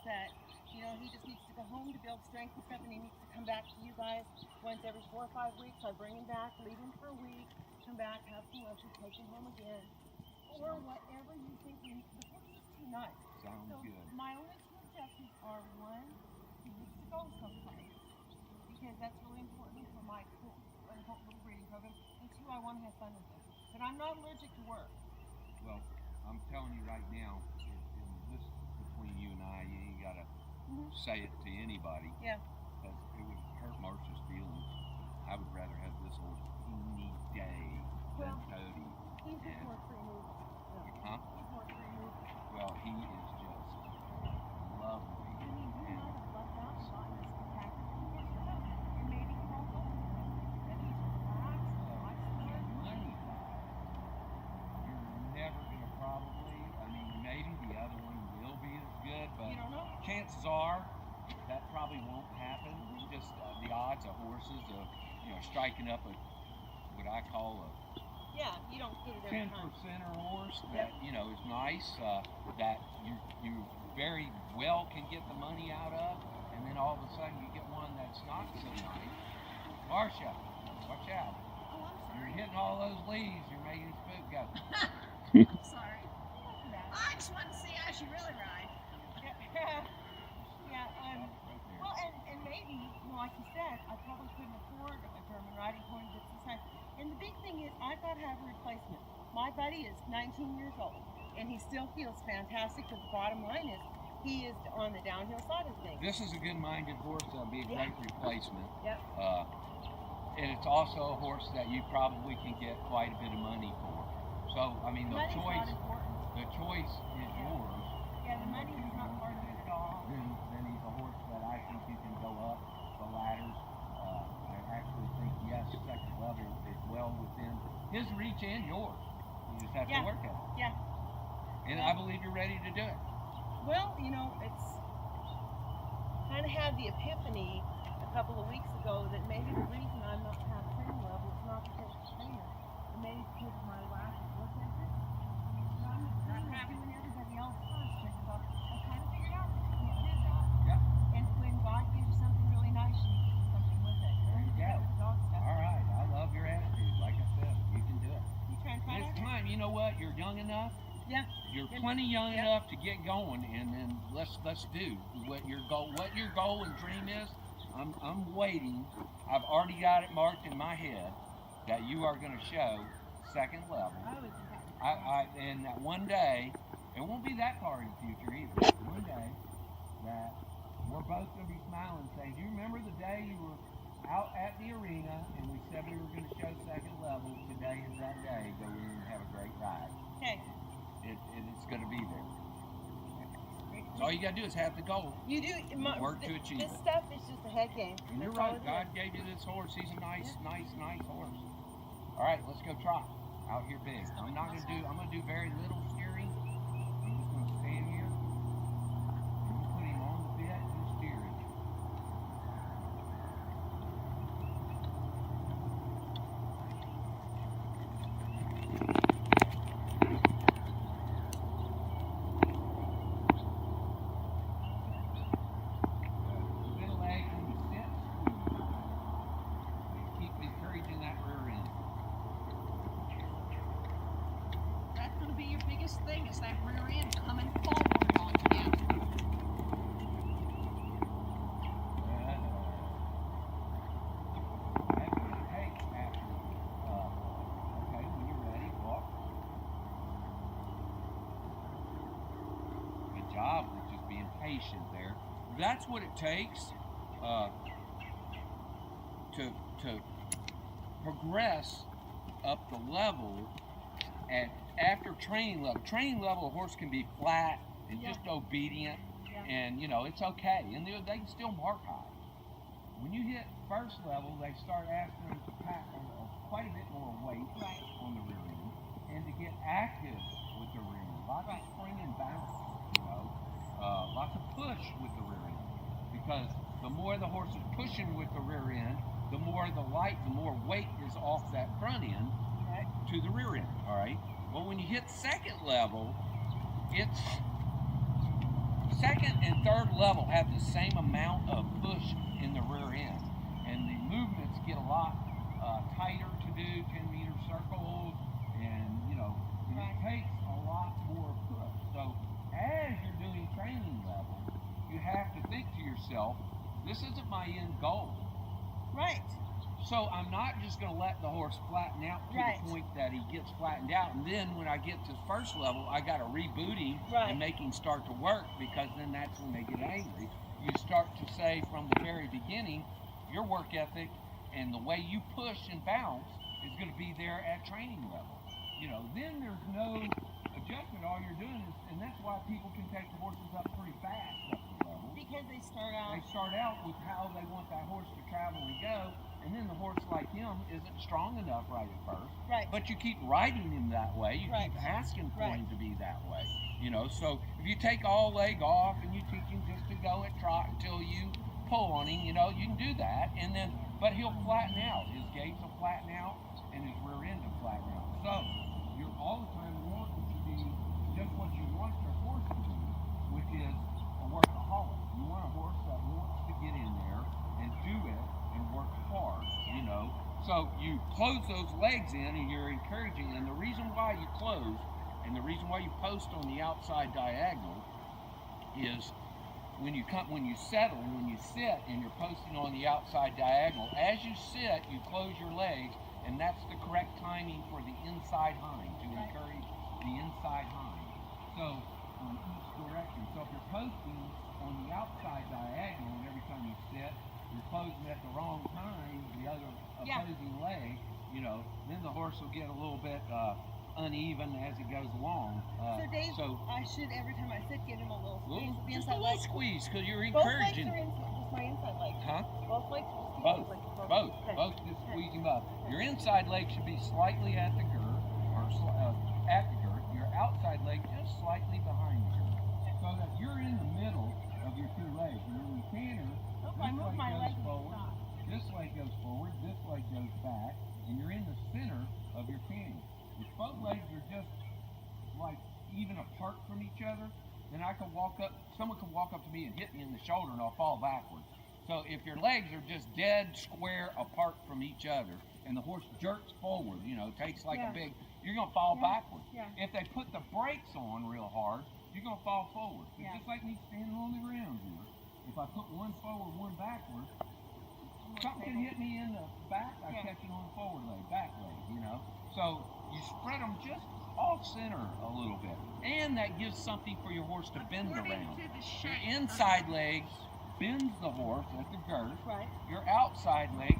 that, you know, he just needs to go home to build strength and stuff, and he needs to come back to you guys once every 4 or 5 weeks. I bring him back, leave him for a week, come back, have some lunch, and take him home again. Or whatever you think you need. The horse is too nice. Sounds So good. my only two objectives are, one, he needs to go someplace, because that's really important for my little breeding program, and two, I want to have fun with him. But I'm not allergic to work. Well, I'm telling you right now, this between you and I, you ain't gotta say it to anybody. Yeah. Because it would hurt Marcia's feelings. I would rather have this horse any day than Cody. He's just more free movement. Huh? He's more free movement. Well, he is just lovely. I mean, you might have left out a lot in this spectacular condition, and maybe he won't go with him. And he's relaxed, nice skin. Money wise, you're never gonna probably, I mean, maybe the other one will be as good, but You don't know? chances are that probably won't happen. Just the odds of horses of, you know, striking up what I call a Yeah, you don't get it every 10% time. or horse that, you know, is nice, that you very well can get the money out of, and then all of a sudden you get one that's not so nice. Marcia, watch out. Oh, I'm You're sorry. hitting all those leaves, you're making spook go. I'm sorry. I just wanted to see how she really ride. Yeah, well, and maybe, you know, like you said, I probably couldn't afford a German riding pony that's this size. And the big thing is, I've got to have a replacement. My buddy is 19 years old, and he still feels fantastic, but the bottom line is, he is on the downhill side of things. This is a good-minded horse that'll be a great replacement. Yep. And it's also a horse that you probably can get quite a bit of money for. So, I mean, the Money's choice not important. is yours. Yeah, the money is not part of it at all. Then he's a horse that I think you can go up the ladders. I actually think, yes, second level is well within his reach and yours. You just have to work at it. Yeah. And I believe you're ready to do it. Well, you know, it's kind of had the epiphany a couple of weeks ago that maybe the reason I'm not half training level is not because of the trainer, but maybe because of my lack of work ethic. I'm doing everybody else first, just about, I kind of figured out that you can't do that. Yeah. And when God gives you something really nice, you need to do something with it. There you go. Dog stuff. All right. I love your attitude. Like I said, you can do it. You try and find It's out? time. You know what? You're young enough. Yeah. You're plenty young enough to get going, and then let's do what your goal and dream is. I'm waiting. I've already got it marked in my head that you are going to show second level. And that one day, it won't be that far in the future either. One day that we're both going to be smiling, saying, "Do you remember the day you were out at the arena and we said we were going to show second level? Today is that day. Go in and have a great ride." Okay. It's going to be there. So all you got to do is have the goal. You do. Work to achieve This it. stuff is just a head game. And you're That's all right. it God is. gave you this horse. He's a nice horse. All right, let's go try. Out here big. I'm going to do very little steering. I'm just going to stand here. And you put him on the bit and steer it. Middle leg when you sit, squeeze. Keep encouraging that rear end. That's going to be your biggest thing, is that rear end coming forward onto you. That's what it takes after. Okay, when you're ready, walk. Good job with just being patient there. That's what it takes to progress up the level. And after training level, a horse can be flat and just obedient, and you know it's okay, and they can still mark high. When you hit first level, they start asking them to pack quite a bit more weight on the rear end, and to get active with the rear end. Lots of spring and bounce, you know, lots of push with the rear end, because the more the horse is pushing with the rear end, the more weight is off that front end to the rear end. All right. Well, when you hit second level, it's second and third level have the same amount of push in the rear end, and the movements get a lot tighter to do, 10-meter circles, and and it takes a lot more push. So as you're doing training level, you have to think to yourself, this isn't my end goal. Right. So I'm not just going to let the horse flatten out to Right. the point that he gets flattened out, and then when I get to the first level, I got to reboot him Right. and make him start to work, because then that's when they get angry. You start to say from the very beginning, your work ethic and the way you push and bounce is going to be there at training level. Then there's no adjustment. All you're doing is, and that's why people can take the horses up pretty fast up the level. Because they start out. They start out with how they want that horse to travel and go, and then the horse like him isn't strong enough right at first. Right. But you keep riding him that way. You Right. keep asking for Right. him to be that way. So if you take all leg off and you teach him just to go at trot until you pull on him, you can do that, and then but he'll flatten out. His gaits will flatten out, and his rear end will flatten out. So you're all the time wanting to be just what you want your horse to be, which is a workaholic. You want a horse that wants to get in there and do it and work hard, So you close those legs in and you're encouraging, and the reason why you close and the reason why you post on the outside diagonal is when you settle, when you sit and you're posting on the outside diagonal, as you sit, you close your legs, and that's the correct timing for the inside hind, to encourage the inside hind. So on each direction. So if you're posting on the outside diagonal, and every time you sit, you're closing at the wrong time, the other opposing leg, then the horse will get a little bit uneven as it goes along. So Dave, I should every time I sit give him a little squeeze. The Just a inside little leg. squeeze, because you're Both legs encouraging. are inside. Just my inside leg. Huh? Both legs. Both. Okay. Both. Just squeeze him up. Your inside leg should be slightly at the girth, or at the girth. Your outside leg just slightly behind the girth, so that you're in the middle of your two legs. And when you canter, I move my leg goes to forward. stop. This leg goes forward, this leg goes back, and you're in the center of your canter. If both legs are just like even apart from each other, then someone could walk up to me and hit me in the shoulder and I'll fall backwards. So if your legs are just dead square apart from each other and the horse jerks forward, takes like a big, you're going to fall backwards. Yeah. If they put the brakes on real hard, you're going to fall forward. It's Yeah. just like me standing on the ground here. If I put one forward, one backward, something can hit me in the back, I catch it on the forward leg, back leg, So you spread them just off center a little bit. And that gives something for your horse to bend around. Your inside leg bends the horse at the girth. Right. Your outside leg